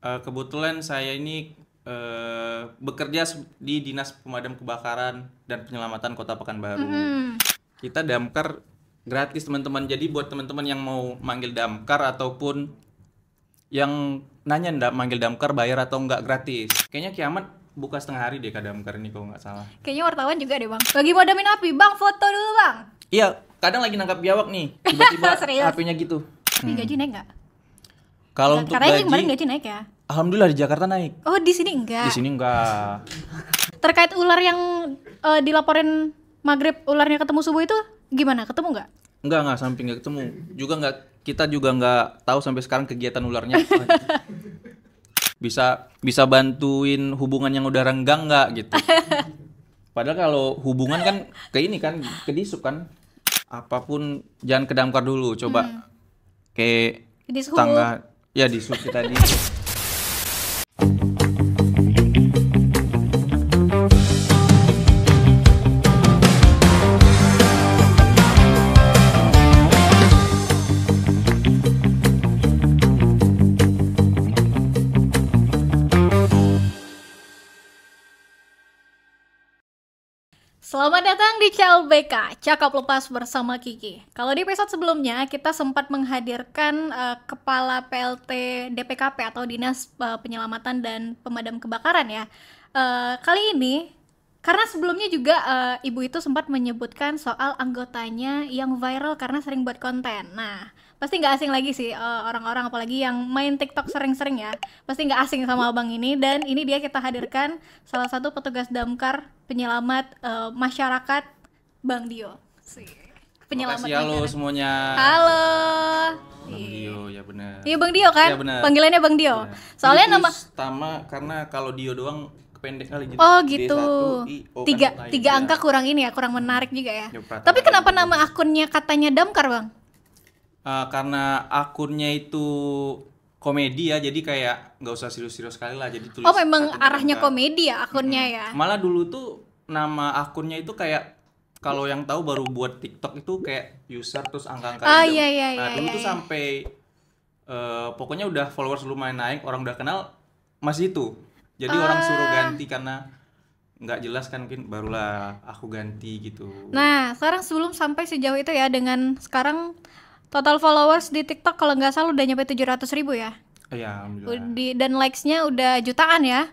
Kebetulan saya ini bekerja di Dinas Pemadam Kebakaran dan Penyelamatan Kota Pekanbaru. Kita damkar gratis teman-teman. Jadi buat teman-teman yang mau manggil damkar ataupun yang nanya ndak manggil damkar bayar atau enggak gratis. Kayaknya kiamat buka setengah hari deh Kak damkar ini kalau nggak salah. Kayaknya wartawan juga deh bang. Lagi modamin api, bang foto dulu bang. Iya, kadang lagi nangkap biawak nih. Tiba-tiba Serius? HP-nya gitu. Tapi gaji naik nggak? Kalau untuk Katanya kemarin gaji, gaji naik ya? alhamdulillah di Jakarta naik. Oh di sini enggak? Di sini enggak. Terkait ular yang dilaporin maghrib ularnya ketemu subuh itu gimana? Ketemu nggak? Enggak sampai enggak ketemu. Kita juga enggak tahu sampai sekarang kegiatan ularnya. Bisa bantuin hubungan yang udah renggang enggak gitu. Padahal kalau hubungan kan ke ini kan ke disub kan. Apapun jangan ke damkar dulu, coba kayak Dishub. tangga ya disub kita di Selamat datang di CLBK, Cakap Lepas bersama Kiki. Kalau di episode sebelumnya, kita sempat menghadirkan Kepala PLT DPKP atau Dinas Penyelamatan dan Pemadam Kebakaran ya. Kali ini, karena sebelumnya juga ibu itu sempat menyebutkan soal anggotanya yang viral karena sering buat konten. Nah, pasti nggak asing lagi sih orang-orang apalagi yang main TikTok sering-sering ya. Pasti nggak asing sama abang ini, dan ini dia kita hadirkan salah satu petugas damkar penyelamat masyarakat, Bang Dio. Penyelamat Makasih, halo masyarakat. semuanya. Halo. Bang Dio, ya benar. Iya Bang Dio kan? Iya, benar. Panggilannya Bang Dio. Ya. Soalnya Ini nama pertama karena kalau Dio doang pendek kali. Oh gitu. D1IO kan Tiga lain, angka ya. kurang ini ya, kurang menarik juga ya. Ya, Pratama Tapi kenapa gitu. nama akunnya katanya damkar, Bang? Karena akunnya itu komedi ya, jadi kayak nggak usah serius-serius sekali lah. Jadi tulis Oh memang katanya arahnya damkar. komedi ya akunnya ya. Malah dulu tuh nama akunnya itu kayak kalau yang tahu baru buat TikTok itu kayak user terus angka-angka Ah, random. iya, Nah dulu iya, tuh iya. sampai pokoknya udah followers lumayan naik, orang udah kenal masih itu. Jadi orang suruh ganti karena nggak jelas kan, mungkin barulah aku ganti gitu. Nah, sekarang sebelum sampai sejauh itu ya, dengan sekarang total followers di TikTok kalau nggak salah udah nyampe 700.000 ya. Ya alhamdulillah. Dan likes-nya udah jutaan ya.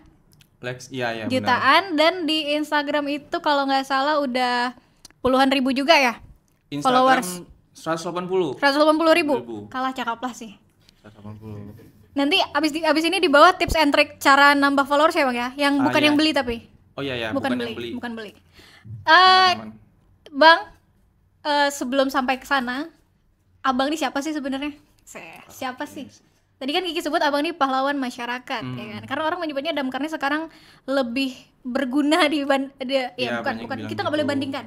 Likes, iya benar. Jutaan, dan di Instagram itu kalau nggak salah udah puluhan ribu juga ya. Instagram Followers 180. 180.000. Ribu. Kalah Cakap Lah sih. 180. Nanti abis ini di bawah tips and trick cara nambah followers ya Bang ya. Yang bukan iya. yang beli tapi. Oh iya bukan yang beli. Bukan beli. Teman-teman. Bang, sebelum sampai ke sana, Abang ini siapa sih sebenarnya? Siapa sih? Tadi kan Kiki sebut Abang ini pahlawan masyarakat, ya kan? Karena orang menyebutnya damkarnya sekarang lebih berguna Iya, banyak bukan bilang kita nggak boleh gitu. bandingkan,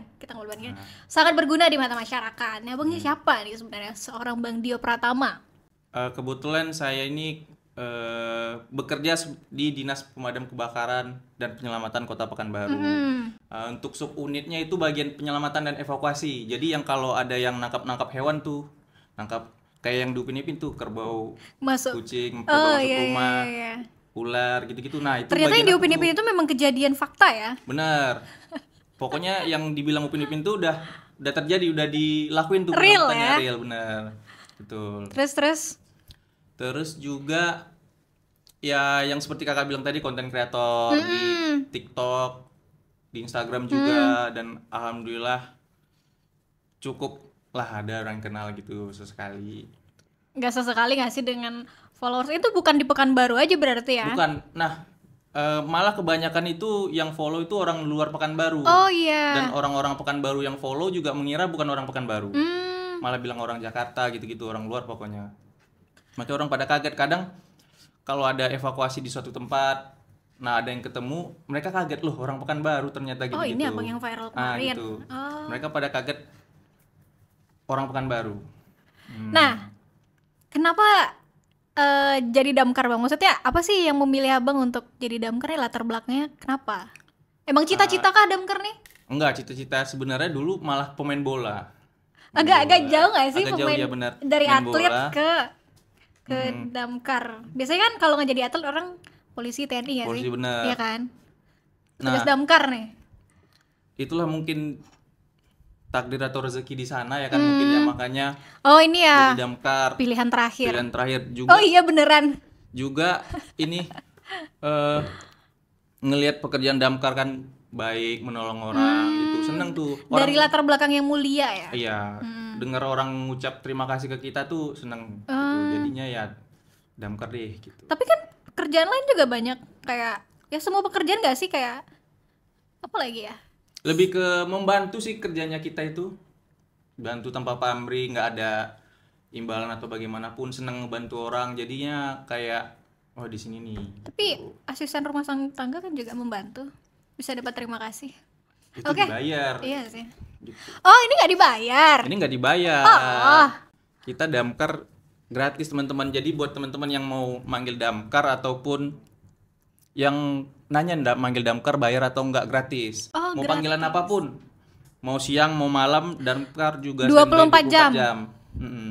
sangat berguna di mata masyarakat. Nah, Abang ini siapa nih sebenarnya? Seorang Bang Dio Pratama. Kebetulan saya ini bekerja di Dinas Pemadam Kebakaran dan Penyelamatan Kota Pekanbaru. Untuk sub unitnya itu bagian penyelamatan dan evakuasi. Jadi yang kalau ada yang nangkap hewan tuh, nangkap kayak yang di Upin Ipin tuh, kerbau, Masuk. kucing, kerbau masuk iya, rumah, iya. ular gitu-gitu. Nah itu Ternyata yang bagian di aku Upin tuh. Ipin itu memang kejadian fakta ya. Bener. Pokoknya yang dibilang Upin Ipin tuh udah terjadi, udah dilakuin tuh Real penyelamatan ya? real, bener. Betul. Terus Juga ya yang seperti kakak bilang tadi, konten kreator di TikTok, di Instagram juga, dan alhamdulillah cukup lah ada orang kenal gitu sesekali. nggak sesekali nggak sih dengan followers itu, bukan di Pekanbaru aja berarti ya? Bukan, nah malah kebanyakan itu yang follow itu orang luar Pekanbaru. Oh iya. Dan orang-orang Pekanbaru yang follow juga mengira bukan orang Pekanbaru. Malah bilang orang Jakarta gitu-gitu, orang luar pokoknya. Makanya orang pada kaget. Kadang kalau ada evakuasi di suatu tempat, nah ada yang ketemu, mereka kaget, loh orang Pekanbaru ternyata gitu. Oh ini abang yang viral kemarin. Gitu. Oh. Mereka pada kaget orang Pekanbaru. Nah, kenapa jadi damkar Bang? Maksudnya apa sih yang memilih abang untuk jadi damkar ya, latar belakangnya kenapa? Emang cita-cita kah damkar nih? Enggak, cita-cita sebenarnya dulu malah pemain bola. Agak jauh nggak sih Agak jauh, pemain ya benar. dari Main atlet bola. ke ke damkar. Biasanya kan kalau nggak jadi atlet orang polisi, TNI ya Polisi sih? bener. Iya kan? Tugas Nah, damkar nih. itulah mungkin takdir atau rezeki di sana ya kan, mungkin ya, makanya Oh ini ya jadi damkar. pilihan terakhir. Pilihan terakhir Oh juga iya beneran. ini eh ngelihat pekerjaan damkar kan baik, menolong orang gitu, seneng tuh orang. Dari latar belakang yang mulia ya. Iya, dengar orang ngucap terima kasih ke kita tuh seneng gitu. Jadinya ya damkar deh gitu. Tapi kan kerjaan lain juga banyak, kayak ya semua pekerjaan gak sih, kayak apa lagi ya? Lebih ke membantu sih kerjanya kita itu, bantu tanpa pamrih, nggak ada imbalan atau bagaimanapun, seneng ngebantu orang, jadinya kayak oh di sini nih. Tapi asisten rumah tangga kan juga membantu, bisa dapat terima kasih. Itu Oke. dibayar Iya sih. gitu. Oh ini nggak dibayar. Ini nggak dibayar. Oh. Kita damkar gratis teman-teman. Jadi buat teman-teman yang mau manggil damkar ataupun yang nanya ndak manggil damkar bayar atau enggak, gratis. Oh, Mau gratis. panggilan apapun, mau siang mau malam, damkar juga 24 standby jam.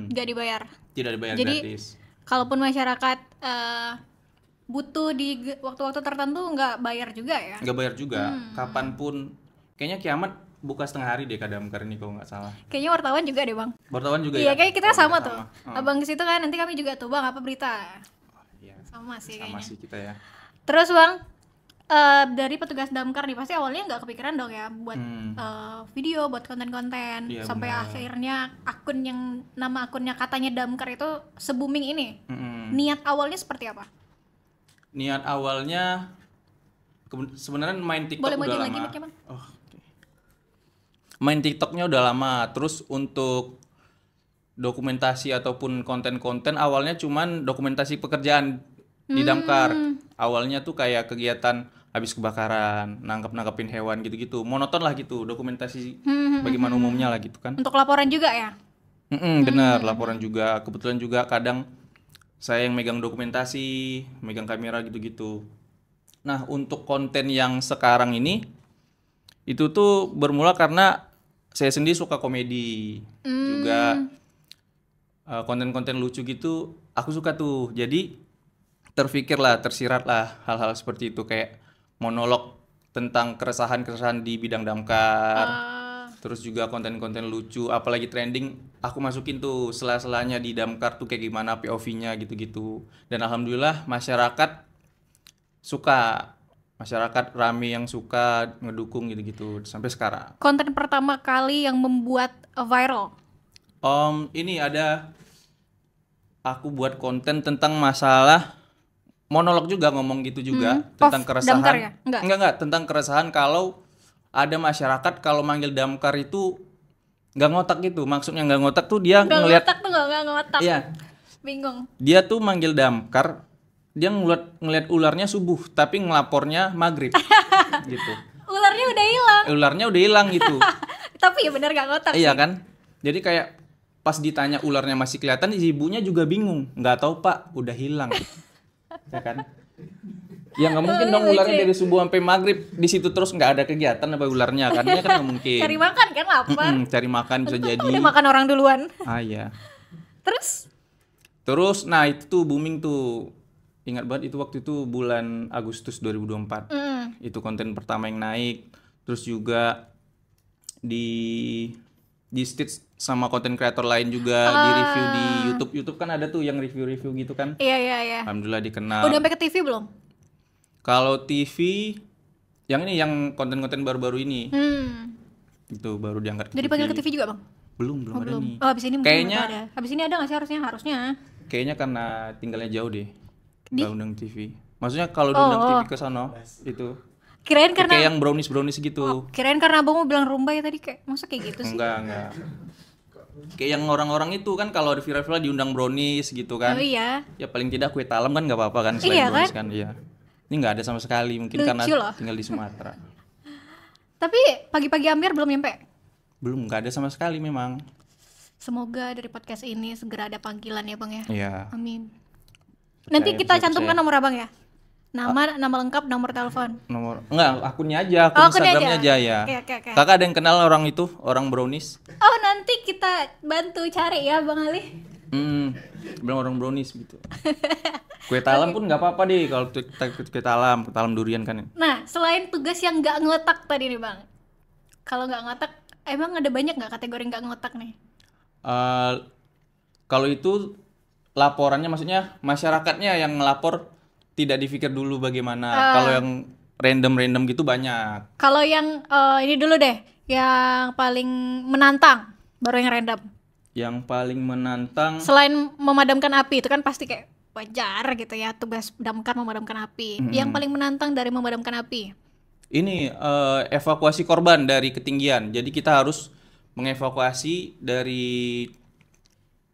Nggak dibayar. Tidak dibayar, Jadi, gratis. Kalaupun masyarakat butuh di waktu-waktu tertentu nggak bayar juga ya. Nggak bayar juga, kapanpun. Kayaknya kiamat buka setengah hari deh damkar ini kalau nggak salah. Kayaknya wartawan juga deh bang. Wartawan juga Iya ya. kayak kita Oh, sama iya, tuh. Oh, Abang ke situ kan, nanti kami juga tuh bang apa berita. iya. Sama sih Sama kayaknya. sih kita ya. Terus bang, dari petugas damkar nih pasti awalnya nggak kepikiran dong ya buat video, buat konten-konten, Iya, sampai benar. akhirnya akun yang nama akunnya katanya damkar itu se-booming ini. Mm-mm. Niat awalnya seperti apa? Niat awalnya sebenarnya main TikTok Boleh udah majuin lama. lagi mic-nya, Bang? Oh, oke. Main TikToknya udah lama. Terus untuk dokumentasi ataupun konten-konten awalnya cuman dokumentasi pekerjaan di damkar. Awalnya tuh kayak kegiatan habis kebakaran, nangkep-nangkepin hewan gitu-gitu. Monoton lah gitu, dokumentasi bagaimana umumnya lah gitu kan. Untuk laporan juga ya? Bener, laporan juga. Kebetulan juga kadang saya yang megang dokumentasi, megang kamera gitu-gitu. Nah, untuk konten yang sekarang ini, itu tuh bermula karena saya sendiri suka komedi. Juga konten-konten lucu gitu, aku suka tuh. Jadi, tersirat lah hal-hal seperti itu. Kayak monolog tentang keresahan-keresahan di bidang damkar. Terus juga konten-konten lucu, apalagi trending, aku masukin tuh sela-selanya di damkar tuh kayak gimana POV-nya gitu-gitu. Dan alhamdulillah masyarakat suka, masyarakat rame yang suka ngedukung gitu-gitu sampai sekarang. Konten pertama kali yang membuat viral? Ini ada aku buat konten tentang masalah monolog juga, ngomong gitu juga tentang keresahan. damkar ya? Enggak, tentang keresahan kalau ada masyarakat kalau manggil damkar itu nggak ngotak gitu. Maksudnya nggak ngotak tuh dia Nggak ngelihat, ngotak tuh nggak ngotak. iya, Bingung. dia tuh manggil damkar, dia ngeliat ularnya subuh tapi ngelapornya maghrib gitu. Ularnya udah hilang. Ularnya udah hilang gitu. Tapi ya bener nggak ngotak Iya sih. kan, jadi kayak pas ditanya ularnya masih kelihatan, ibunya juga bingung, nggak tahu pak udah hilang. Ya kan, ya nggak mungkin dong ularnya dari subuh sampai maghrib di situ terus nggak ada kegiatan apa ularnya kan, ya kan nggak mungkin. Cari makan kan, lapar. Cari makan bisa jadi. Udah makan orang duluan. Iya. Terus Nah itu tuh booming tuh, ingat banget itu waktu itu bulan Agustus 2024. Itu konten pertama yang naik. Terus juga di stitch sama konten kreator lain juga, di review di YouTube kan ada tuh yang review gitu kan. iya. Alhamdulillah dikenal. Udah sampai ke TV belum? Kalau TV yang ini, yang konten-konten baru-baru ini itu baru diangkat ke Jadi TV. panggil ke TV juga bang? Belum ada nih. Oh habis ini mungkin Kayaknya nggak ada. Habis ini ada nggak sih harusnya? Kayaknya karena tinggalnya jauh deh. Nggak undang TV. Maksudnya kalau diundang TV ke sono itu Kirain karena kayak yang brownies gitu. kirain karena abang mau bilang rumba ya tadi, kayak masa kayak gitu sih? Enggak. Kayak yang orang-orang itu kan kalau ada viral-viral diundang brownies gitu kan. Oh iya. Ya paling tidak kue talam kan nggak apa-apa kan, selain Iya brownies kan. Iya. Ini nggak ada sama sekali, mungkin Lucu karena loh. tinggal di Sumatera. Tapi pagi-pagi Amir belum nyampe. Belum, nggak ada sama sekali memang. Semoga dari podcast ini segera ada panggilan ya bang ya. Iya. Amin. Nanti kita cantumkan nomor abang ya. Nama lengkap, nomor telepon. Nomor enggak, akunnya aja, Oh, akun akunnya Instagramnya aja. aja ya. Oke. Kakak ada yang kenal orang itu, orang brownies? Oh nanti kita bantu cari ya bang Ali. Bilang orang brownies gitu. Kue talam pun nggak apa-apa deh kalau kita kue talam durian kan. Nah, selain tugas yang nggak ngotak tadi nih Bang, kalau nggak ngotak, emang ada banyak nggak kategori nggak ngotak nih? Eh, Kalau itu laporannya maksudnya masyarakatnya yang ngelapor tidak dipikir dulu bagaimana. Kalau yang random gitu banyak. Kalau yang ini dulu deh, yang paling menantang, baru yang random. Yang paling menantang Selain memadamkan api, itu kan pasti kayak wajar gitu ya, tugas damkar memadamkan api. Yang paling menantang dari memadamkan api? ini evakuasi korban dari ketinggian. Jadi kita harus mengevakuasi dari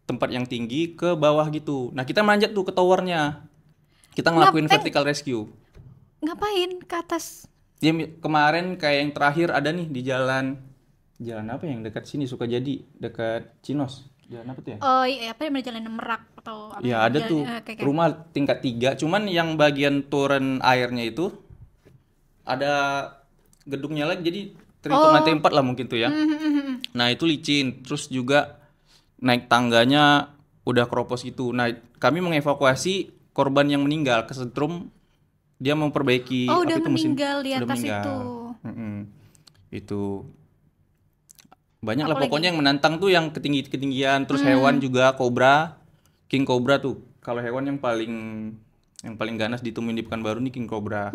tempat yang tinggi ke bawah gitu. Nah, kita manjat tuh ke towernya. Kita ngelakuin vertical rescue. Ngapain ke atas? Dia kemarin kayak yang terakhir ada nih di jalan apa yang dekat sini Sukajadi, dekat Cinos. Jalan apa tuh ya? Oh iya, apa namanya, jalan Merak atau apa? Ya, ada tuh kayak. rumah tingkat 3, cuman yang bagian turun airnya itu ada gedungnya lagi, jadi terhitung lantai 4 lah mungkin tuh ya. Nah, itu licin, terus juga naik tangganya udah keropos gitu. Nah, kami mengevakuasi korban yang meninggal kesetrum, dia memperbaiki udah apa itu mesin. meninggal di Udah atas meninggal. itu. Itu banyak lah pokoknya yang menantang tuh yang ketinggian, terus hewan juga kobra, king cobra tuh. Kalau hewan yang paling ganas ditemuin di Pekanbaru nih king cobra.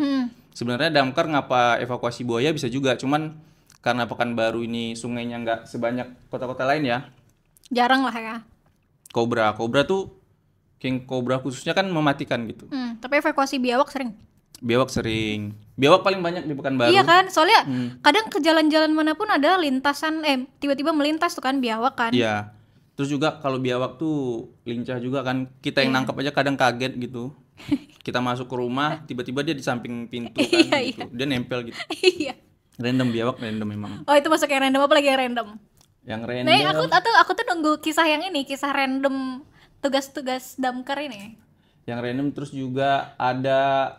Sebenarnya damkar ngapa evakuasi buaya bisa juga, cuman karena Pekanbaru ini sungainya nggak sebanyak kota-kota lain ya. Jarang lah ya. Cobra tuh king cobra khususnya kan mematikan gitu. Tapi evakuasi biawak sering. Biawak paling banyak di Pekanbaru. Iya kan, soalnya kadang ke jalan-jalan manapun ada lintasan, tiba-tiba melintas tuh kan biawak kan. Iya. Terus juga kalau biawak tuh lincah juga kan. Kita yang nangkap aja kadang kaget gitu. Kita masuk ke rumah, tiba-tiba dia di samping pintu kan gitu. Dia nempel gitu. Iya. Random biawak random memang. Oh, itu masuk yang random, apa lagi yang random? Yang random. Nah, aku tuh nunggu kisah yang ini, kisah random tugas-tugas damkar ini. Yang random terus juga ada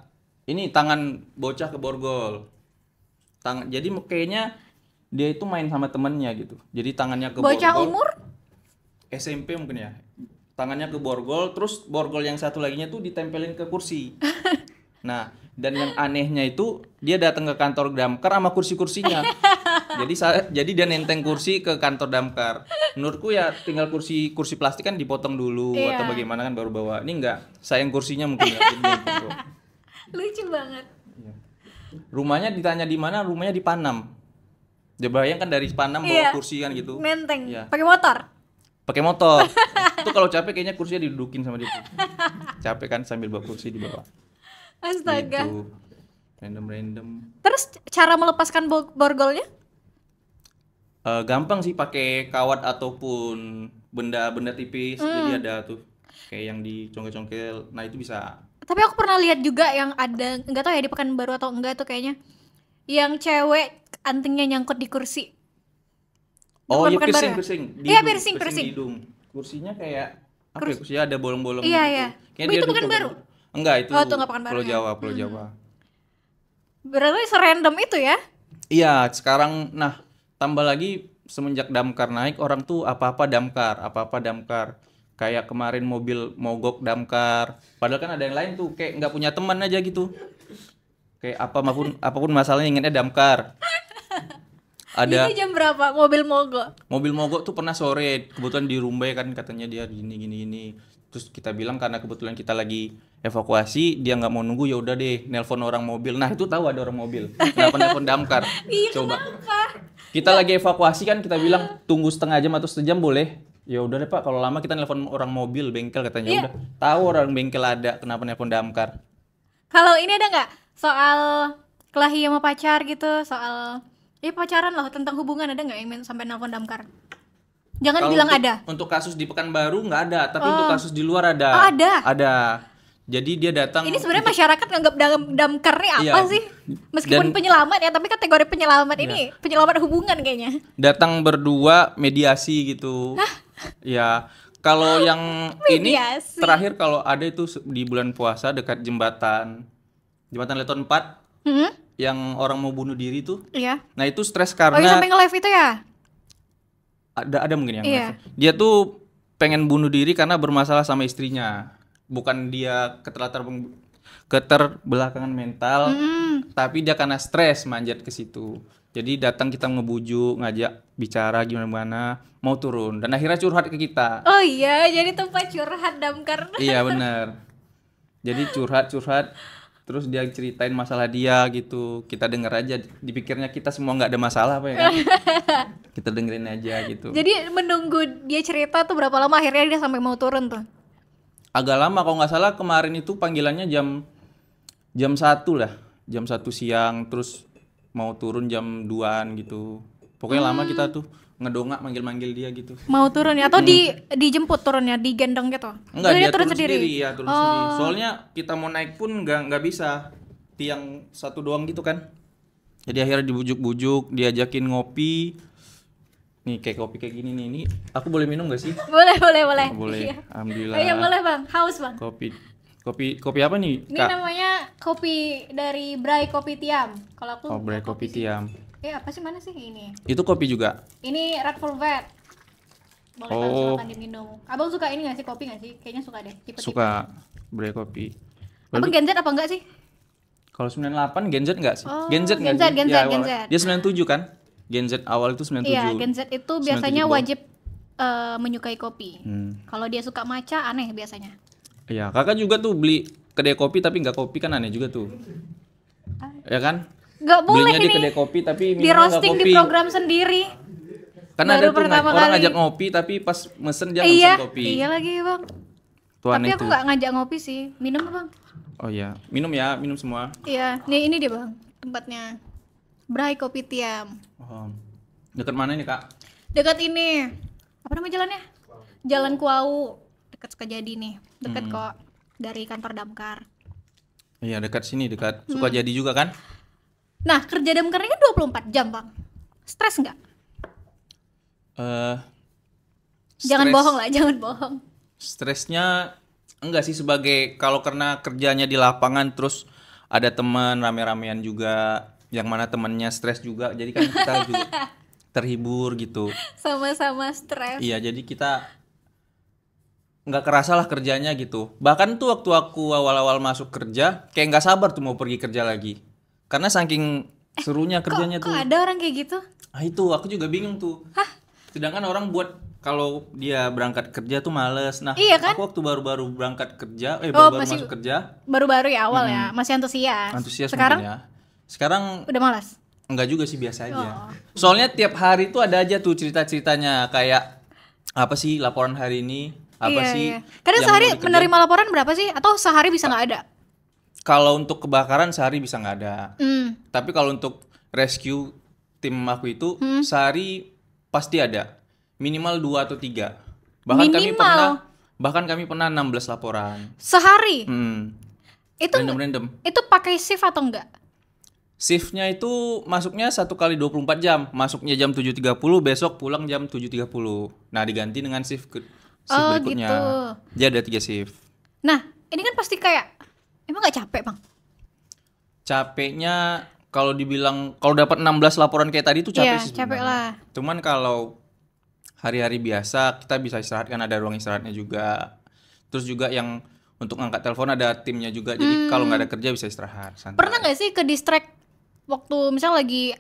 ini tangan bocah ke borgol. Jadi kayaknya dia itu main sama temennya gitu. Jadi tangannya ke Bocah borgol. umur? SMP mungkin ya. Tangannya ke borgol, terus borgol yang satu laginya tuh ditempelin ke kursi. Nah, dan yang anehnya itu dia datang ke kantor damkar sama kursi-kursinya. Jadi dia nenteng kursi ke kantor damkar. Menurutku ya tinggal kursi plastik kan dipotong dulu atau bagaimana kan baru bawa. Ini enggak, sayang kursinya mungkin ya. Lucu banget. Rumahnya ditanya di mana, rumahnya di Panam. Dia bayangkan dari Panam bawa kursi kan gitu. Nenteng. Iya. Pakai motor. Pakai motor. Itu kalau capek kayaknya kursinya didudukin sama dia. Capek kan sambil bawa kursi di bawah. Astaga. Gitu. Random. Terus cara melepaskan borgolnya? Gampang sih, pakai kawat ataupun benda tipis. Jadi ada tuh kayak yang dicongkel-congkel. Nah, itu bisa. Tapi aku pernah lihat juga yang ada, nggak tahu ya di Pekanbaru atau enggak tuh kayaknya, yang cewek antingnya nyangkut di kursi. Oh iya, piercing. piercing. Iya, piercing. Di hidung. Kursinya kayak apa ya? Kursinya ada bolong-bolong Iya, gitu. iya. Kayaknya dia Itu Pekanbaru? Enggak, itu. Oh, itu nggak Pekanbaru Pulau ya? Jawa, Pulau Jawa. Berarti serandom itu ya? Iya, sekarang nah tambah lagi semenjak damkar naik, orang tuh apa-apa damkar. Kayak kemarin mobil mogok damkar. Padahal kan ada yang lain tuh kayak nggak punya teman aja gitu. Kayak apapun masalahnya ingatnya damkar. Ada Itu jam berapa mobil mogok? mobil mogok tuh pernah sore, kebetulan di Rumbai kan katanya dia gini. Terus kita bilang karena kebetulan kita lagi evakuasi, dia nggak mau nunggu, ya udah deh nelpon orang mobil. Nah, itu tahu ada orang mobil. Kenapa nelpon damkar? Coba. Kita lagi evakuasi kan, kita bilang tunggu setengah jam atau sejam boleh. Ya udah deh Pak, kalau lama kita nelpon orang mobil bengkel katanya. Udah. Tahu orang bengkel ada, kenapa nelpon damkar? Kalau ini ada nggak soal kelahi sama pacar gitu, soal pacaran lah, tentang hubungan, ada nggak yang sampai nelpon damkar? Jangan Kalau bilang untuk, ada. Untuk kasus di Pekanbaru nggak ada, tapi untuk kasus di luar ada. Oh, ada. Ada. Jadi dia datang. Ini sebenarnya masyarakat nganggap damkar nih apa sih? Meskipun penyelamat ya, tapi kategori penyelamat ini penyelamat hubungan kayaknya. Datang berdua mediasi gitu. Ya, kalau yang ini terakhir kalau ada itu di bulan puasa dekat jembatan Leton 4 yang orang mau bunuh diri tuh. Iya. Nah, itu stres karena yang sampai nge-live itu ya? ada mungkin yang live. Dia tuh pengen bunuh diri karena bermasalah sama istrinya. Bukan dia keterbelakangan mental, tapi dia karena stres manjat ke situ. Jadi datang kita ngebujuk, ngajak bicara gimana mau turun dan akhirnya curhat ke kita. Oh iya, jadi tempat curhat Damkar. Iya benar. Jadi curhat terus dia ceritain masalah dia gitu. Kita denger aja, dipikirnya kita semua nggak ada masalah apa ya kan. Kita dengerin aja gitu. Jadi menunggu dia cerita tuh berapa lama akhirnya dia sampai mau turun tuh? Agak lama kalau nggak salah kemarin itu panggilannya jam 1 lah. Jam 1 siang terus mau turun jam 2-an gitu. Pokoknya lama kita tuh ngedongak manggil-manggil dia gitu. Mau turun ya atau dijemput turunnya, digendong gitu? Enggak, Jadi dia turun sendiri ya, turun Oh. sendiri. Soalnya kita mau naik pun nggak bisa. Tiang satu doang gitu kan. Jadi akhirnya dibujuk-bujuk, diajakin ngopi. Nih kayak kopi kayak gini nih. Ini aku boleh minum gak sih? Boleh. Oh, boleh. Iya. Alhamdulillah. Iya boleh bang, haus bang. Kopi apa nih, Ini Kak? namanya kopi dari Bray Kopi Tiam. Kalau aku Oh, Bray Kopi sih. Tiam. Apa sih, mana sih ini? Itu kopi juga. Ini Red Velvet. Boleh bang, Oh. silakan diminum. Abang suka ini gak sih, kopi gak sih? Kayaknya suka deh. Tipe-tipe. Suka Bray Kopi. Abang Gen Z apa enggak sih? Kalau 98 Gen Z enggak sih? Oh, Gen Z Gen enggak Z, sih? Gen Z, Ya, Gen awal. Z. Dia 97 kan? Gen Z awal itu 97. Iya, Gen Z itu biasanya 97 bawah. wajib menyukai kopi. Kalau dia suka matcha aneh biasanya. Iya, kakak juga tuh beli kedai kopi tapi nggak kopi kan aneh juga tuh. Ya kan? Gak boleh Belinya di ini kedai kopi tapi di minumnya nggak roasting di kopi. program sendiri. Karena baru ada tuh pertama orang kali. ngajak ngopi tapi pas mesen dia Iya, mesen kopi. iya lagi bang. Tuh Tapi aneh aku tuh. nggak ngajak ngopi sih. Minum bang. Oh iya, minum ya, minum semua. Iya, nih ini dia bang tempatnya. Bray Kopi Tiam. Oh. Dekat mana ini, Kak? Dekat ini. Apa nama jalannya? Jalan Kuau. Dekat Sukajadi nih. Dekat kok dari kantor Damkar. Iya, dekat sini, dekat Sukajadi juga kan? Nah, kerja Damkar ini kan 24 jam, Bang. Stres nggak? Jangan Stres- bohong lah, jangan bohong. Stresnya enggak sih, sebagai kalau karena kerjanya di lapangan terus ada teman rame-ramean juga yang mana temannya stres juga, jadi kan kita juga terhibur gitu. Sama-sama stres. Iya, jadi kita nggak kerasa lah kerjanya gitu. Bahkan tuh waktu aku awal-awal masuk kerja kayak nggak sabar tuh mau pergi kerja lagi karena saking serunya kerjanya Kok tuh. ada orang kayak gitu? Ah itu aku juga bingung tuh. Sedangkan orang buat kalau dia berangkat kerja tuh males. Nah, Iya kan? aku waktu baru-baru berangkat kerja, baru Oh, masih masuk kerja, Baru-baru ya awal ya, masih antusias. antusias Sekarang mungkin ya. Sekarang udah malas. enggak juga sih, biasa aja. Oh. Soalnya tiap hari tuh ada aja tuh cerita-ceritanya kayak apa sih laporan hari ini, apa Iya, sih. iya. Kadang yang sehari mau dikerjain. menerima laporan berapa sih? Atau sehari bisa nggak ada? Kalau untuk kebakaran sehari bisa nggak ada. Hmm. Tapi kalau untuk rescue tim aku itu sehari pasti ada. Minimal 2 atau 3. Minimal? Bahkan kami pernah 16 laporan. Sehari? Itu Random. itu pakai shift atau enggak? Shiftnya itu masuknya 1 kali 24 jam. Masuknya jam 7.30, besok pulang jam 7.30. Nah, diganti dengan shift Oh, berikutnya. gitu. Jadi ada 3 shift. Nah, ini kan pasti kayak emang nggak capek, Bang? Capeknya kalau dibilang kalau dapat 16 laporan kayak tadi itu capek Iya, sih capek sebenarnya. lah. Cuman kalau hari-hari biasa kita bisa istirahat kan, ada ruang istirahatnya juga. Terus juga yang untuk ngangkat telepon ada timnya juga. Jadi kalau nggak ada kerja bisa istirahat santai. Pernah nggak sih ke distract waktu misal lagi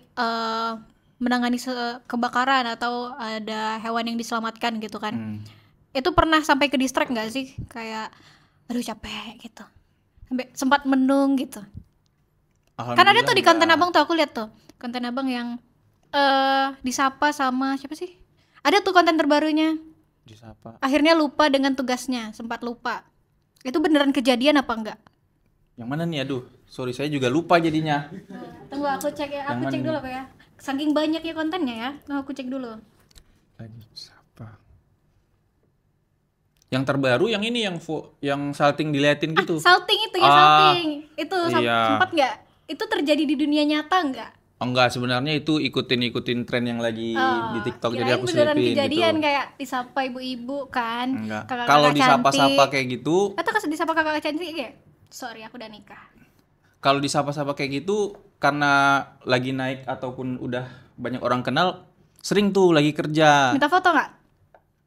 menangani kebakaran atau ada hewan yang diselamatkan gitu kan? Itu pernah sampai ke distract nggak sih? Kayak aduh capek gitu. Sampai sempat menung gitu. Kan ada tuh di konten abang tuh, aku lihat tuh konten abang yang disapa sama siapa sih? Ada tuh konten terbarunya. Disapa. Akhirnya lupa dengan tugasnya, sempat lupa. Itu beneran kejadian apa enggak? Yang mana nih? Aduh, sorry saya juga lupa jadinya. Tunggu aku cek ya, aku Yang cek mana dulu apa ya. Saking banyaknya kontennya ya. Nah, aku cek dulu. Lagi siapa? Yang terbaru yang ini yang salting diliatin gitu. Salting itu ya, Ah, salting. Itu iya. sempat enggak? Itu terjadi di dunia nyata enggak? Enggak, sebenarnya itu ikutin tren yang lagi di TikTok, jadi Kirain aku beneran selipin kejadian gitu. kayak disapa ibu-ibu kan. Enggak. Kakak-kakak Kalau disapa-sapa cantik. kayak gitu, Atau disapa kakak cantik kayak sorry aku udah nikah. kalau disapa-sapa kayak gitu karena lagi naik ataupun udah banyak orang kenal, sering tuh lagi kerja. Minta foto enggak?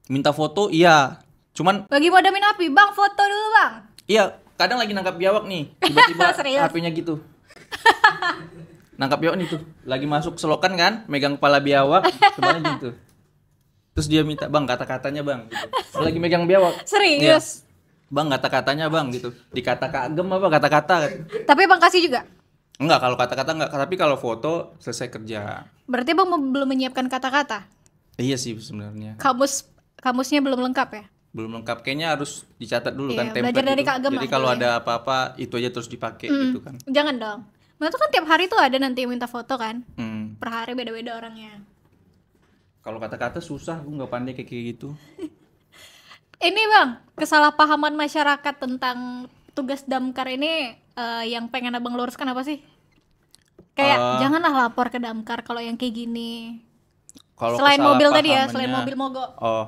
Minta foto iya, Cuman Lagi modamin api, Bang, foto dulu, Bang. iya, kadang lagi nangkap biawak nih, tiba-tiba Serius? HP-nya gitu. Nangkap biawak nih tuh, lagi masuk selokan kan, megang kepala biawak, kepalanya gitu. Terus dia minta, "Bang, kata-katanya, Bang." Gitu. Lagi megang biawak. Serius? Iya. "Bang, kata-katanya, Bang." gitu. Dikata kagem apa kata-kata. Tapi Bang kasih juga? Enggak, kalau kata-kata enggak, tapi kalau foto selesai kerja. Berarti Bang belum menyiapkan kata-kata? Iya sih sebenarnya. Kamusnya belum lengkap ya? Belum lengkap, kayaknya harus dicatat dulu Iya, kan, template belajar dari gitu. Kak Gem Jadi lah kalau dulu ya. ada apa-apa itu aja terus dipakai gitu kan. Jangan dong. Nah, itu kan tiap hari tuh ada nanti yang minta foto kan? Hmm. Per hari beda-beda orangnya. Kalau kata-kata susah, gue nggak pandai kayak gitu. Ini Bang, kesalahpahaman masyarakat tentang tugas damkar ini yang pengen Abang luruskan apa sih? Kayak janganlah lapor ke damkar kalau yang kayak gini. Kalau Selain mobil tadi ya, kesalahpahamannya- selain mobil mogok. Oh,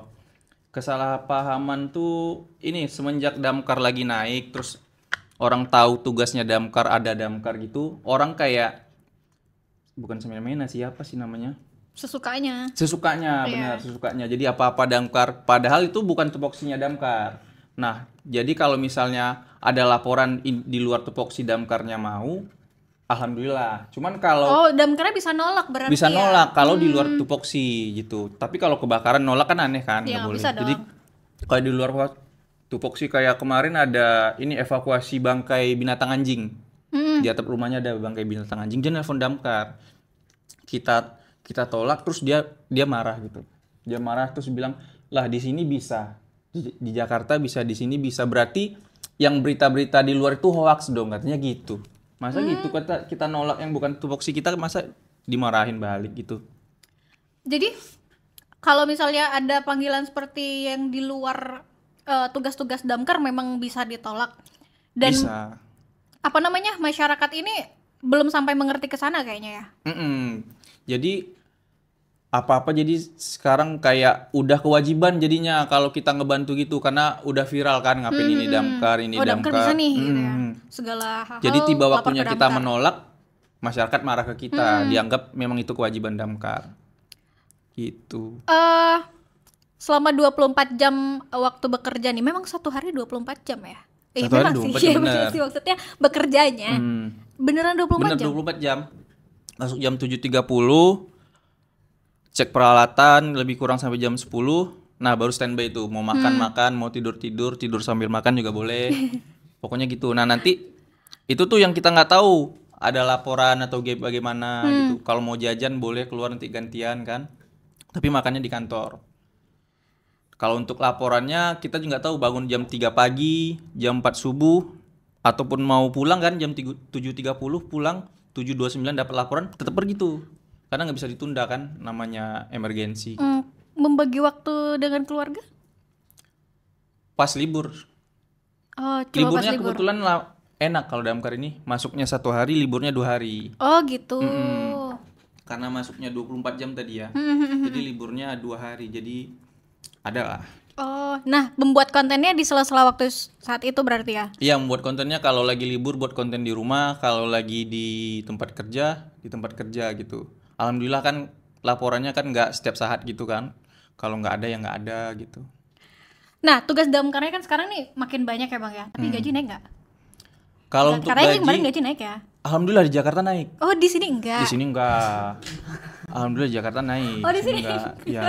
kesalahpahaman tuh ini semenjak damkar lagi naik, terus orang tahu tugasnya damkar, ada damkar gitu, orang kayak bukan semena-mena sih, apa sih namanya? Sesukanya. Sesukanya, benar, sesukanya. Jadi apa-apa damkar, padahal itu bukan tupoksinya damkar. Nah, jadi kalau misalnya ada laporan di luar tupoksi damkarnya mau, alhamdulillah. Cuman kalau Oh, damkarnya bisa nolak berarti bisa ya? nolak kalau di luar tupoksi gitu. Tapi kalau kebakaran nolak kan aneh kan, Iya, nggak nggak boleh. bisa Jadi dong. kalau di luar tupoksi kayak kemarin ada ini evakuasi bangkai binatang anjing. Di atap rumahnya ada bangkai binatang anjing, dia nelpon damkar. Kita tolak, terus dia marah gitu. Dia marah terus bilang, "Lah di sini bisa. Di Jakarta bisa, di sini bisa. Berarti yang berita-berita di luar itu hoax dong," katanya gitu. Masa gitu kita nolak yang bukan tupoksi kita, masa dimarahin balik gitu. Jadi kalau misalnya ada panggilan seperti yang di luar tugas-tugas damkar memang bisa ditolak. Dan Bisa. apa namanya, masyarakat ini belum sampai mengerti ke sana kayaknya ya. Jadi apa-apa jadi sekarang kayak udah kewajiban jadinya kalau kita ngebantu gitu, karena udah viral kan ngapain ini damkar, ini Oh, damkar bisa nih gitu ya. Segala hal. Jadi tiba lapor waktunya ke kita damkar. menolak, masyarakat marah ke kita, dianggap memang itu kewajiban damkar. Gitu. Selama 24 jam waktu bekerja nih, memang satu hari 24 jam ya? Satu hari memang 24 sih, jam, maksudnya bener. sih, maksudnya bekerjanya. Beneran 24 Bener jam? 24 jam. Masuk jam 7.30, cek peralatan lebih kurang sampai jam 10. Nah, baru standby itu. Mau makan-makan, mau tidur-tidur, tidur sambil makan juga boleh. Pokoknya gitu. Nah, nanti itu tuh yang kita nggak tahu. Ada laporan atau bagaimana gitu. Kalau mau jajan boleh keluar nanti gantian kan. Tapi makannya di kantor. Kalau untuk laporannya kita juga nggak tahu, bangun jam 3 pagi, jam 4 subuh, ataupun mau pulang kan jam 7.30 pulang, 7.29 dapat laporan, tetap pergi tuh. Karena nggak bisa ditunda kan, namanya emergensi. Membagi waktu dengan keluarga? Pas libur. Oh, cuma pas Liburnya libur. kebetulan enak kalau damkar ini. Masuknya 1 hari, liburnya 2 hari. Oh gitu. Karena masuknya 24 jam tadi ya. Jadi liburnya 2 hari. Jadi ada lah. Oh, nah membuat kontennya di sela-sela waktu saat itu berarti ya? Iya, membuat kontennya kalau lagi libur buat konten di rumah, kalau lagi di tempat kerja gitu. Alhamdulillah kan laporannya kan nggak setiap saat gitu kan. Kalau nggak ada ya nggak ada gitu. Nah, tugas damkarnya kan sekarang nih makin banyak ya Bang ya, tapi gaji naik nggak? Kalau untuk Karena kemarin gaji, gaji naik ya? alhamdulillah di Jakarta naik. Oh, di sini enggak? Di sini enggak. Alhamdulillah di Jakarta naik. Oh, di sini. Enggak. Ya.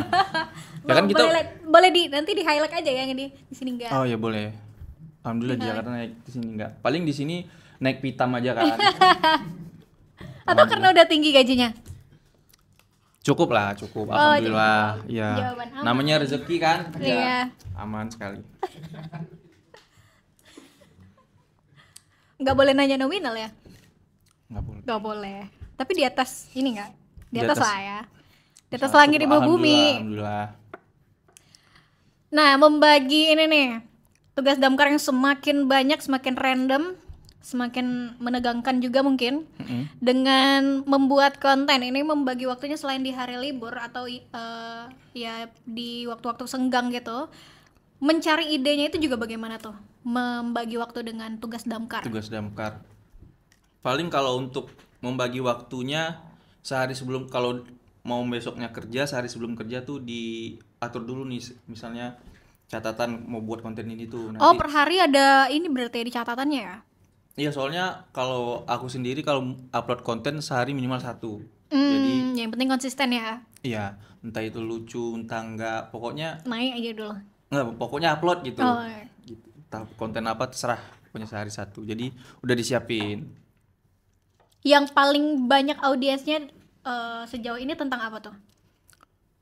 Ya kan kita boleh nanti di highlight aja yang di sini enggak. Oh ya boleh. Alhamdulillah di Jakarta naik, di sini enggak. Paling di sini naik pitam aja kan. Atau karena udah tinggi gajinya? Cukup lah, cukup. Oh, Alhamdulillah. Iya. Jawaban aman. Namanya rezeki kan? Iya. Aman sekali. Nggak boleh nanya nominal ya? Nggak boleh. Nggak boleh. Tapi di atas ini nggak? Di Di atas atas. lah ya. Di atas langit di bawah bumi. Alhamdulillah. Nah, membagi ini nih, tugas damkar yang semakin banyak, semakin random, semakin menegangkan juga mungkin. Dengan membuat konten ini, membagi waktunya selain di hari libur atau ya di waktu-waktu senggang gitu. Mencari idenya itu juga bagaimana tuh? Membagi waktu dengan tugas damkar. Tugas damkar. Paling kalau untuk membagi waktunya sehari sebelum, kalau mau besoknya kerja, sehari sebelum kerja tuh diatur dulu nih, misalnya catatan mau buat konten ini tuh nanti. Oh, per hari ada ini berarti di catatannya ya? Iya, soalnya kalau aku sendiri kalau upload konten sehari minimal 1. Jadi Yang penting konsisten ya. iya, entah itu lucu, entah enggak, pokoknya Naik aja dulu. enggak, pokoknya upload gitu. Oh, Gitu. Entah konten apa terserah, pokoknya sehari 1. Jadi udah disiapin. yang paling banyak audiensnya sejauh ini tentang apa tuh?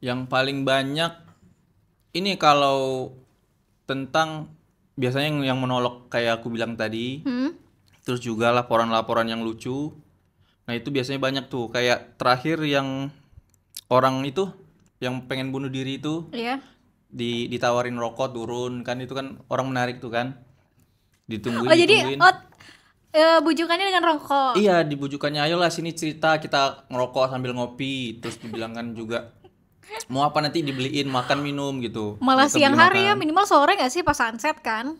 Yang paling banyak ini kalau tentang biasanya yang monolog kayak aku bilang tadi, terus juga laporan-laporan yang lucu. Nah, itu biasanya banyak tuh. Kayak terakhir yang orang itu yang pengen bunuh diri itu Iya. ditawarin rokok turun kan, itu kan orang menarik tuh kan. Ditungguin, Oh, jadi ditungguin. bujukannya dengan rokok. Iya, dibujukannya ayolah sini cerita, kita ngerokok sambil ngopi. Terus dibilang kan juga mau apa nanti dibeliin makan minum gitu. Malah Kita siang beli hari ya, makan. minimal sore nggak sih pas sunset kan?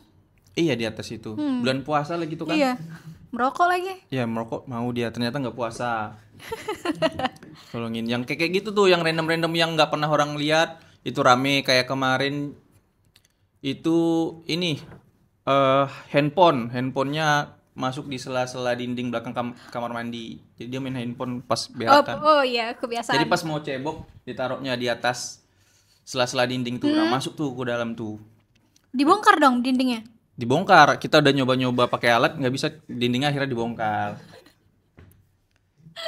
Iya, di atas itu. Bulan puasa lagi tuh kan. Iya. Merokok lagi. Ya merokok mau dia, ternyata nggak puasa. Tolongin yang kayak gitu tuh, yang random-random yang nggak pernah orang lihat itu rame. Kayak kemarin itu ini handphonenya masuk di sela-sela dinding belakang kamar mandi. Jadi dia main handphone pas berakan. Oh iya, kebiasaan. Jadi pas mau cebok ditaruhnya di atas sela-sela dinding tuh. Nah, masuk tuh ke dalam tuh. Dibongkar dong dindingnya. Dibongkar. Kita udah nyoba-nyoba pakai alat nggak bisa, dindingnya akhirnya dibongkar.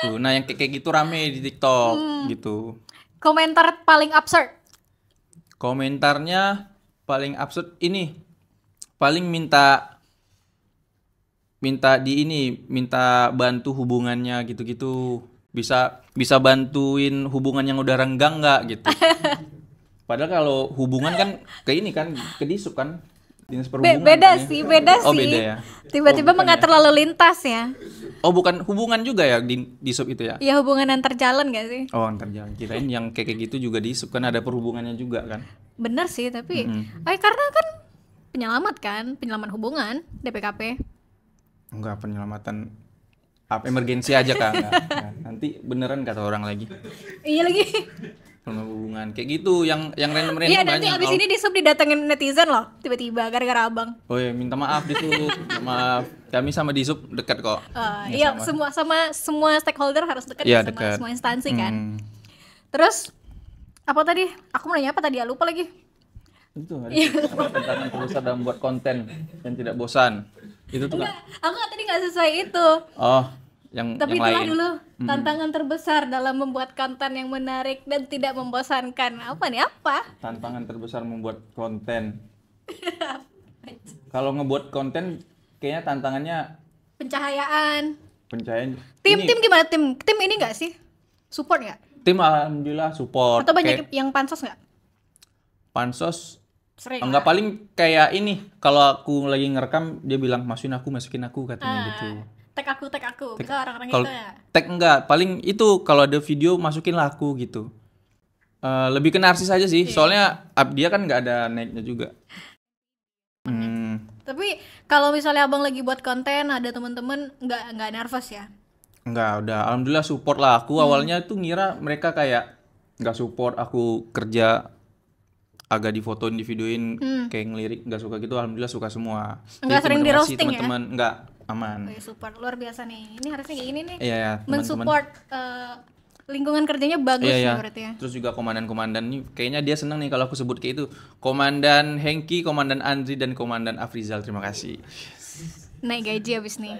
Tuh, nah yang kayak gitu rame di TikTok gitu. Komentar paling absurd. Komentarnya paling absurd ini paling minta minta bantu hubungannya gitu-gitu. Bisa bantuin hubungan yang udah renggang nggak gitu. Padahal kalau hubungan kan ke ini kan ke Disub kan. Dinas Perhubungan Beda kan ya. sih, beda Oh, sih. beda ya. Tiba-tiba Oh, bukan mengatur lalu lintas ya. Oh, bukan hubungan juga ya di sub itu ya? Ya hubungan antar jalan gak sih? Oh, antar jalan. Kirain yang kayak gitu juga di sub kan ada perhubungannya juga kan? Bener sih, tapi karena kan penyelamat hubungan DPKP. Enggak, penyelamatan emergensi aja kan? Enggak. Nanti beneran kata orang lagi. Iya lagi. Kalau hubungan kayak gitu yang random-random Iya, banyak. nanti abis ini di sub didatengin netizen loh, tiba-tiba gara-gara abang. Oh ya, minta maaf di sub. Maaf. Kami sama di sub dekat kok. Iya, semua stakeholder harus dekat Iya, sama dekat. semua instansi kan. Terus apa tadi? Aku mau nanya apa tadi? Ya lupa lagi. Itu ada tantangan terbesar dalam buat konten yang tidak bosan. Itu tuh kan. Aku tadi nggak sesuai itu. Oh, yang Tapi yang itulah lain. dulu tantangan terbesar dalam membuat konten yang menarik dan tidak membosankan. Apa nih? Apa? Tantangan terbesar membuat konten. Kalau ngebuat konten kayaknya tantangannya Pencahayaan. pencahayaan. Tim Ini, gimana tim? Tim ini nggak sih? Support nggak? tim alhamdulillah support. Atau banyak Kayak yang pansos nggak? pansos Sering. enggak, paling kayak ini kalau aku lagi ngerekam dia bilang masukin aku katanya gitu. Tag aku. Bisa orang-orang Kalau itu ya. tag enggak, paling itu kalau ada video masukinlah aku gitu. Lebih ke narsis aja sih. Soalnya dia kan nggak ada naiknya juga. Tapi kalau misalnya abang lagi buat konten, ada teman-teman nggak nervous ya? Enggak, udah alhamdulillah support lah. Aku awalnya tuh ngira mereka kayak nggak support aku kerja, agak difotoin, divideoin, kayak ngelirik, nggak suka gitu. Alhamdulillah suka semua. Nggak Jadi sering teman-teman di-roasting ya? teman-teman nggak aman. Oke, support luar biasa nih. Ini harusnya kayak gini nih. Iya ya, teman-teman. Mensupport lingkungan kerjanya bagus Iya nih ya. berarti ya. Terus juga komandan-komandan nih, kayaknya dia seneng nih kalau aku sebut kayak itu. Komandan Hengki, Komandan Andri, dan Komandan Afrizal. Terima kasih. Naik gaji abis nih.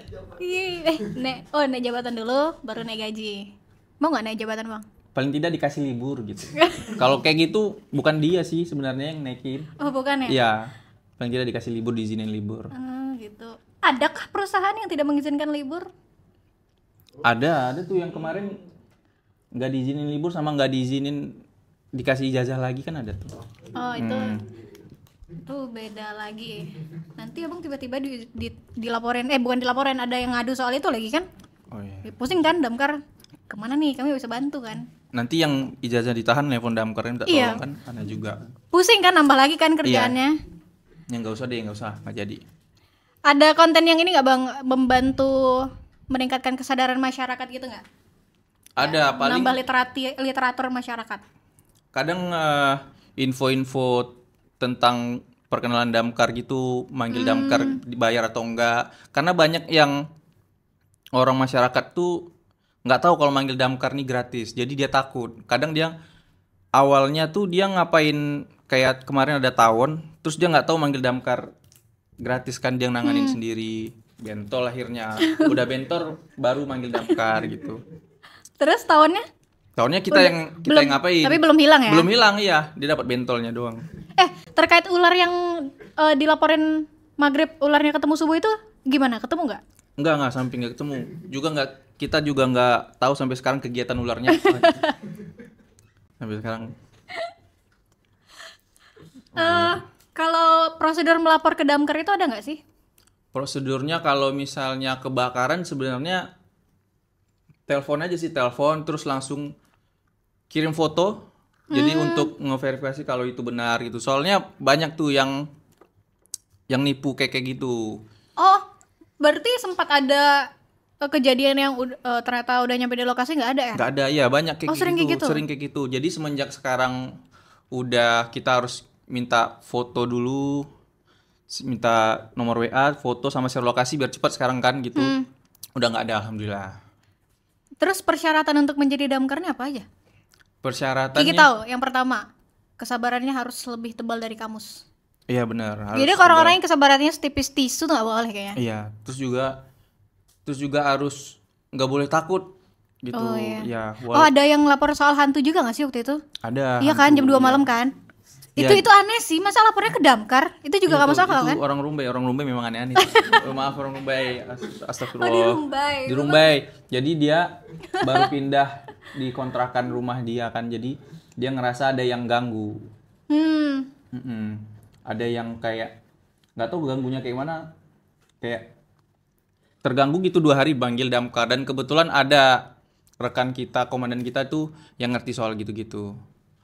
Naik jabatan dulu, baru naik gaji. Mau nggak naik jabatan bang? Paling tidak dikasih libur gitu. Kalau kayak gitu bukan dia sih sebenarnya yang naikin. Oh bukan ya? Iya. Paling tidak dikasih libur, diizinin libur. Gitu. Adakah perusahaan yang tidak mengizinkan libur? Ada tuh yang kemarin nggak diizinin libur sama nggak diizinin dikasih ijazah lagi kan ada tuh. Oh itu beda lagi. Nanti abang tiba-tiba dilaporin, bukan dilaporin, ada yang ngadu soal itu lagi kan? Oh iya. Pusing kan damkar, kemana nih kami bisa bantu kan? Nanti yang ijazah ditahan nelfon damkar minta Iya. tolong kan ada juga. Pusing kan, nambah lagi kan kerjaannya. Yang nggak usah deh, nggak usah, nggak jadi. Ada konten yang ini nggak bang, membantu meningkatkan kesadaran masyarakat gitu nggak? Ada paling Nambah literatur masyarakat. kadang info-info tentang perkenalan damkar gitu, manggil damkar dibayar atau enggak. Karena banyak yang orang masyarakat tuh nggak tahu kalau manggil damkar nih gratis. Jadi dia takut. Kadang dia awalnya tuh dia ngapain, kayak kemarin ada tawon, terus dia nggak tahu manggil damkar gratis kan, dia nanganin sendiri. Bentol akhirnya. Udah bentor baru manggil damkar gitu. Terus tahunnya? Tahunnya kita yang ngapain? Tapi belum hilang ya? Belum hilang, iya. Dia dapat bentolnya doang. Terkait ular yang dilaporin maghrib ularnya ketemu subuh itu gimana? Ketemu nggak? Enggak, sampai nggak ketemu. Kita juga nggak tahu sampai sekarang kegiatan ularnya apa. Sampai sekarang. Kalau prosedur melapor ke damkar itu ada nggak sih? Prosedurnya kalau misalnya kebakaran sebenarnya telepon aja sih, telepon terus langsung kirim foto. Jadi untuk ngeverifikasi kalau itu benar gitu. Soalnya banyak tuh yang nipu kayak gitu. Oh, berarti sempat ada kejadian yang ternyata udah nyampe di lokasi nggak ada ya? Nggak ada, ya banyak kayak sering kayak gitu. Sering kayak gitu. Jadi semenjak sekarang udah kita harus minta foto dulu, minta nomor WA, foto sama share lokasi biar cepat sekarang kan gitu. Udah nggak ada, alhamdulillah. Terus persyaratan untuk menjadi damkarnya apa aja? Persyaratannya Kiki tahu, yang pertama, kesabarannya harus lebih tebal dari kamus. Iya benar. Jadi orang-orang yang kesabarannya setipis tisu tuh nggak boleh kayaknya. Iya, terus juga harus nggak boleh takut gitu. Oh, iya. Ya, Oh, ada yang lapor soal hantu juga nggak sih waktu itu? ada. Iya kan, jam 2 hantu, malam kan? Iya. Itu aneh sih, masa lapornya ke damkar? Itu juga nggak masuk akal kan? Orang Rumbai memang aneh-aneh. Maaf orang Rumbai, astagfirullah. Oh, di Rumbai. Jadi dia baru pindah di kontrakan rumah dia kan, jadi dia ngerasa ada yang ganggu. Ada yang kayak nggak tahu ganggunya kayak mana, kayak terganggu gitu 2 hari panggil damkar, dan kebetulan ada rekan kita, komandan kita tuh yang ngerti soal gitu-gitu.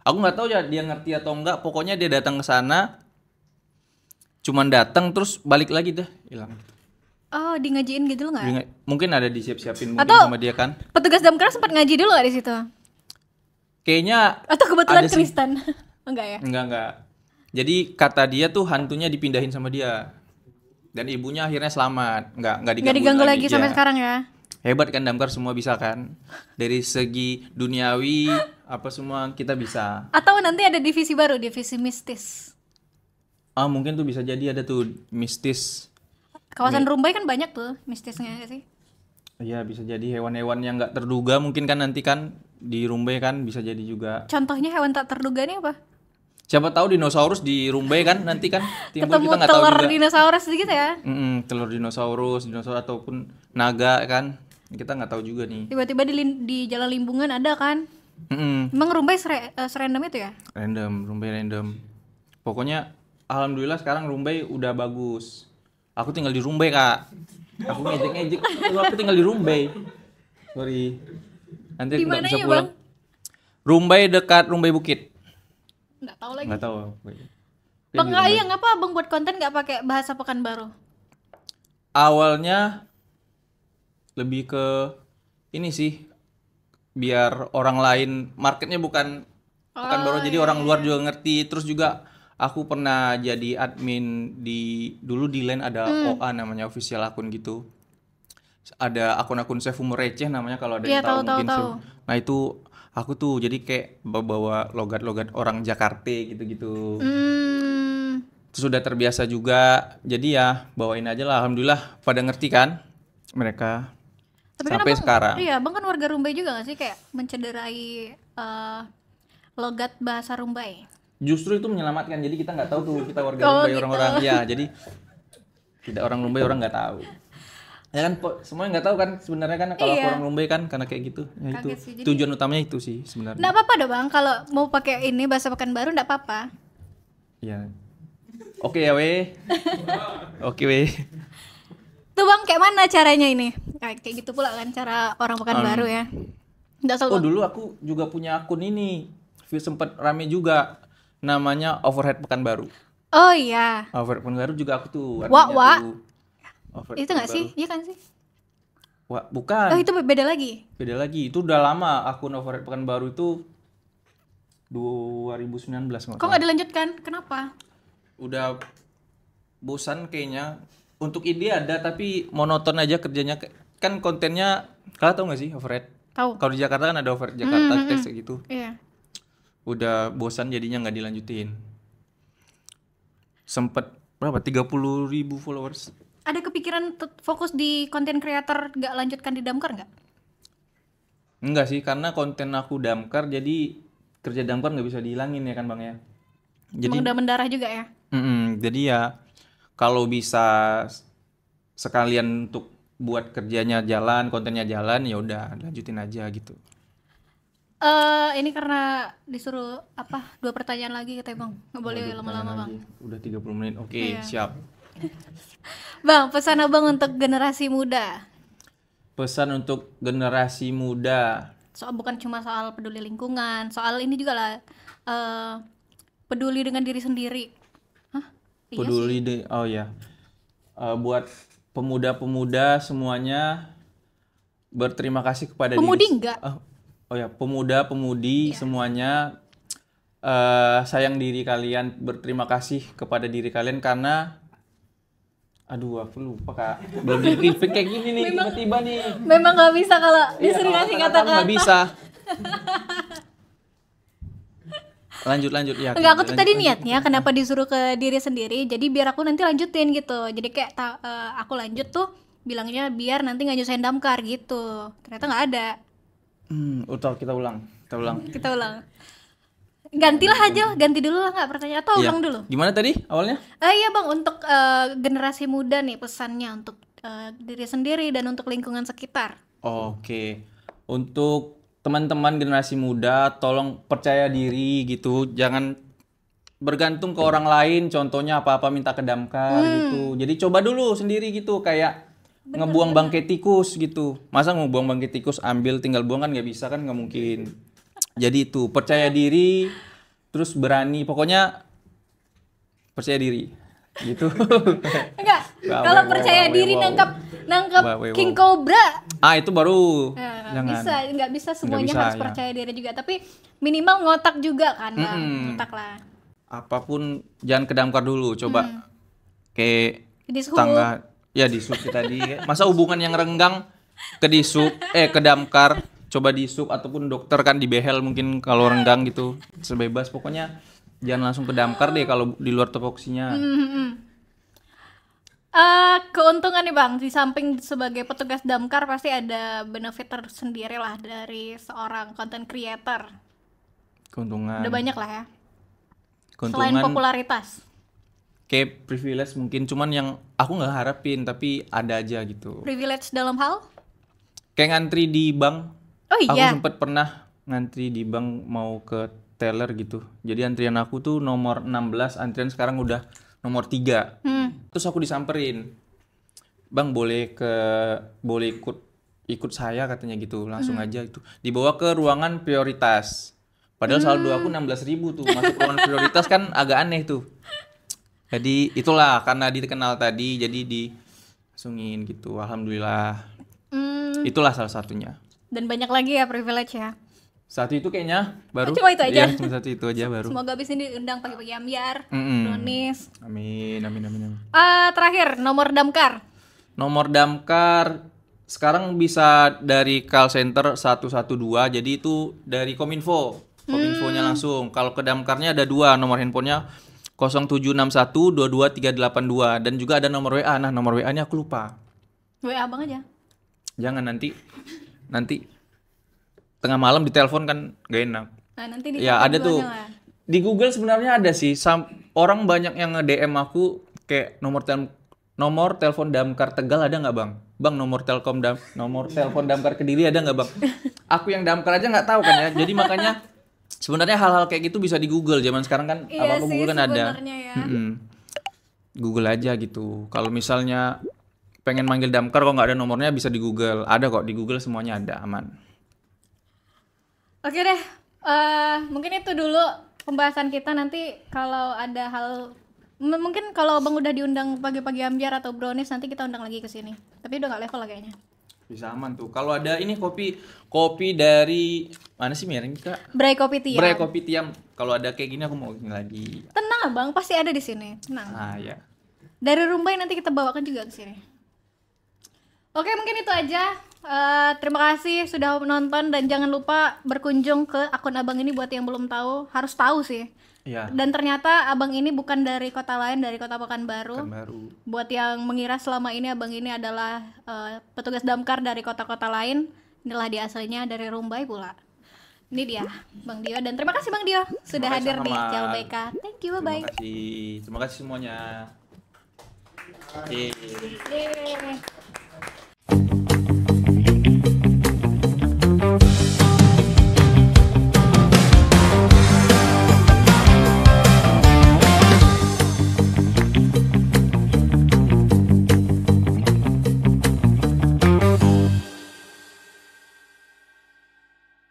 Aku nggak tahu ya dia ngerti atau enggak, pokoknya dia datang ke sana, cuman datang terus balik lagi dah hilang. Oh, di ngajiin gitu loh nggak? Mungkin ada disiap-siapin mungkin Atau sama dia kan. Petugas damkar sempat ngaji dulu nggak di situ? Kayaknya Atau kebetulan ada sih. Kristen? Enggak ya? Enggak. Jadi kata dia tuh hantunya dipindahin sama dia. Dan ibunya akhirnya selamat. Enggak diganggu lagi ya. sampai sekarang ya? Hebat kan damkar, semua bisa kan. Dari segi duniawi apa semua kita bisa. Atau nanti ada divisi baru, divisi mistis. Mungkin tuh bisa jadi ada tuh mistis. Kawasan Rumbai kan banyak tuh mistisnya nggak sih? Iya, bisa jadi hewan-hewan yang nggak terduga mungkin kan nanti kan di Rumbai kan bisa jadi juga. Contohnya hewan tak terduga nih apa? Siapa tahu dinosaurus di Rumbai kan nanti kan timbul, Ketemu kita nggak tahu telur juga. dinosaurus gitu ya? Telur dinosaurus ataupun naga kan, kita nggak tahu juga nih. Tiba-tiba di jalan Limbungan ada kan? Emang Rumbai serandom itu ya? Rumbai random. Pokoknya alhamdulillah sekarang Rumbai udah bagus. Aku tinggal di Rumbai, Kak. Aku ngejek-ngejek, aku tinggal di Rumbai. Sorry. Nanti aku nggak bisa pulang. Bang? Rumbai dekat Rumbai Bukit. Nggak tahu lagi. Nggak tahu. Bang Ayang ngapa Bang buat konten nggak pakai bahasa Pekanbaru? Awalnya lebih ke ini sih, biar orang lain marketnya bukan Pekanbaru, jadi orang luar juga ngerti. Terus juga aku pernah jadi admin dulu di Line ada OA namanya, official akun gitu. Ada akun-akun Chef Humor Receh namanya kalau ada yang tahu mungkin. Nah itu aku tuh jadi kayak bawa logat-logat orang Jakarta gitu-gitu. Terus udah terbiasa juga, jadi ya bawain aja lah. Alhamdulillah pada ngerti kan mereka. Tapi sampai kan sekarang. Iya, Bang kan warga Rumbai juga gak sih kayak mencederai logat bahasa Rumbai? Justru itu menyelamatkan, jadi kita nggak tahu tuh kita warga Rumbai gitu. Orang-orang ya, jadi tidak orang Rumbai orang nggak tahu. Ya kan, semuanya nggak tahu kan sebenarnya kan kalau orang Rumbai kan karena kayak gitu. Ya itu sih, tujuan utamanya itu sih sebenarnya. Nggak apa-apa dong Bang, kalau mau pakai ini bahasa Pekanbaru nggak apa-apa. Ya. Oke ya weh. Oke weh. Tuh Bang, kayak mana caranya ini? Kayak gitu pula kan cara orang Pekanbaru ya. Dulu aku juga punya akun ini, sempat rame juga. Namanya Overhead Pekanbaru. Oh iya. Overhead Pekanbaru juga aku tuh. Wah. Itu nggak sih? Iya kan sih? Wah, bukan. Oh itu beda lagi. Beda lagi. Itu udah lama akun Overhead Pekanbaru itu 2019. Kok nggak dilanjutkan? Kenapa? udah bosan kayaknya. Untuk ide ada tapi monoton aja kerjanya. Kan kontennya kalian tahu nggak sih overhead? Tahu. Kalau di Jakarta kan ada overhead Jakarta teks gitu. Iya. Udah bosan jadinya nggak dilanjutin. Sempet berapa? 30.000 followers. Ada kepikiran fokus di konten creator nggak lanjutkan di Damkar nggak? Enggak sih, karena konten aku damkar, jadi kerja damkar nggak bisa dihilangin ya kan bang ya. Jadi, Emang udah mendarah juga ya? jadi ya kalau bisa sekalian untuk buat kerjanya jalan, kontennya jalan, ya udah lanjutin aja gitu. Ini karena disuruh 2 pertanyaan lagi kita bang, nggak boleh Waduh, lama-lama bang. lagi. Udah 30 menit, oke Iya. siap. Bang, pesan abang untuk generasi muda. Pesan untuk generasi muda, Bukan cuma soal peduli lingkungan, soal ini juga lah, peduli dengan diri sendiri. Hah? Iya sih. oh ya, buat pemuda-pemuda semuanya berterima kasih kepada Pemudi diri. enggak? Oh ya, pemuda-pemudi semuanya sayang diri kalian, berterima kasih kepada diri kalian karena aduh aku lupa kak, belum di briefing kayak gini nih tiba-tiba nih. Memang nggak bisa kalau Iya, disuruh kalau ngasih kata-kata kata-kata. nggak bisa. Lanjut ya. Enggak, aku tuh tadi niatnya kenapa disuruh ke diri sendiri, jadi biar aku nanti lanjutin gitu. Jadi kayak aku lanjut tuh bilangnya biar nanti nggak nyusahin Damkar gitu. Ternyata nggak ada. Kita ulang. Kita ulang. Gantilah aja, ganti dulu lah nggak pertanyaan atau Iya. ulang dulu. Gimana tadi awalnya? Iya bang, untuk generasi muda nih pesannya untuk diri sendiri dan untuk lingkungan sekitar. Oke. Untuk teman-teman generasi muda, tolong percaya diri gitu. Jangan bergantung ke orang lain. Contohnya apa-apa minta ke damkar gitu. Jadi coba dulu sendiri gitu. Kayak ngebuang bangkai tikus gitu. Masa mau buang bangkai tikus ambil tinggal buang kan nggak bisa kan, nggak mungkin. Jadi itu percaya diri, terus berani. Pokoknya percaya diri gitu. Enggak, Wow, kalau wow, percaya wow, diri wow. nangkap Wow. King Cobra. Itu baru. Jangan. Nggak bisa semuanya bisa, harus ya. percaya diri juga, tapi minimal ngotak juga kan bang. Ngotak lah. Apapun jangan ke damkar dulu, coba kayak Di suhu. tangga ya di sub tadi. Masa hubungan yang renggang ke disub ke damkar, coba di sub ataupun dokter kan di behel mungkin kalau renggang gitu. Sebebas pokoknya jangan langsung ke damkar deh kalau di luar topoksinya. Keuntungan nih bang, di samping sebagai petugas damkar pasti ada benefit tersendiri lah dari seorang content creator. Keuntungan. Udah banyak lah ya. Selain Keuntungan popularitas. kayak privilege mungkin, cuman yang aku nggak harapin tapi ada aja gitu. Privilege dalam hal? Kayak ngantri di bank. Oh Aku iya. sempet pernah ngantri di bank mau ke teller gitu. Jadi antrian aku tuh nomor 16, antrian sekarang udah nomor 3. Terus aku disamperin. Bang boleh ikut saya katanya gitu. Langsung aja itu. Dibawa ke ruangan prioritas. Padahal saldo aku 16.000 tuh. Masuk ruangan prioritas kan agak aneh tuh. Jadi itulah karena dikenal tadi jadi disungin gitu. Alhamdulillah. Itulah salah satunya. Dan banyak lagi ya privilege ya. Satu itu kayaknya baru. Cuma itu aja. Iya, cuma satu itu aja baru. Semoga abis ini diundang pagi-pagi Ambiar, Mm-mm. Donis. Amin. Terakhir nomor damkar. Nomor damkar sekarang bisa dari call center 112. Jadi itu dari Kominfo. Kominfonya langsung. Kalau ke damkarnya ada 2 nomor handphonenya 0761 22382 dan juga ada nomor WA. Nah, nomor WA-nya aku lupa. WA abang aja. Jangan nanti tengah malam ditelepon kan gak enak. Nah, nanti di Ya ada tuh. lah. Di Google sebenarnya ada sih. Orang banyak yang nge-DM aku kayak nomor telepon damkar Tegal ada nggak bang? Bang nomor telepon damkar Kediri ada nggak bang? Aku yang damkar aja nggak tahu kan ya. Jadi makanya sebenarnya hal-hal kayak gitu bisa di Google. Zaman sekarang kan Iya apa-apa sih, Google kan ada. sebenarnya ya. Google aja gitu. Kalau misalnya pengen manggil damkar kok nggak ada nomornya bisa di Google. Ada kok di Google semuanya ada, aman. Oke deh, mungkin itu dulu pembahasan kita. Nanti kalau ada hal, mungkin kalau abang udah diundang pagi-pagi Ambiar atau Brownies nanti kita undang lagi ke sini. Tapi udah nggak level lah kayaknya. Bisa aman tuh. Kalau ada ini kopi dari mana sih merek Kak? Bray Kopi Tiam. Bray Kopi Tiam. Kalau ada kayak gini aku mau ini lagi. Tenang Tenang abang, pasti ada di sini. Tenang. Ah ya. Dari Rumbai nanti kita bawakan juga ke sini. Oke, mungkin itu aja. Terima kasih sudah menonton dan jangan lupa berkunjung ke akun abang ini buat yang belum tahu, harus tahu sih. Iya. Dan ternyata abang ini bukan dari kota lain, dari kota Pekanbaru. Baru. Buat yang mengira selama ini abang ini adalah petugas damkar dari kota-kota lain, inilah dia aslinya dari Rumbai pula. Ini dia Bang Dio, dan terima kasih Bang Dio sudah hadir di Channel BK. Thank you, bye bye. Terima kasih semuanya. Yeay. Yeay.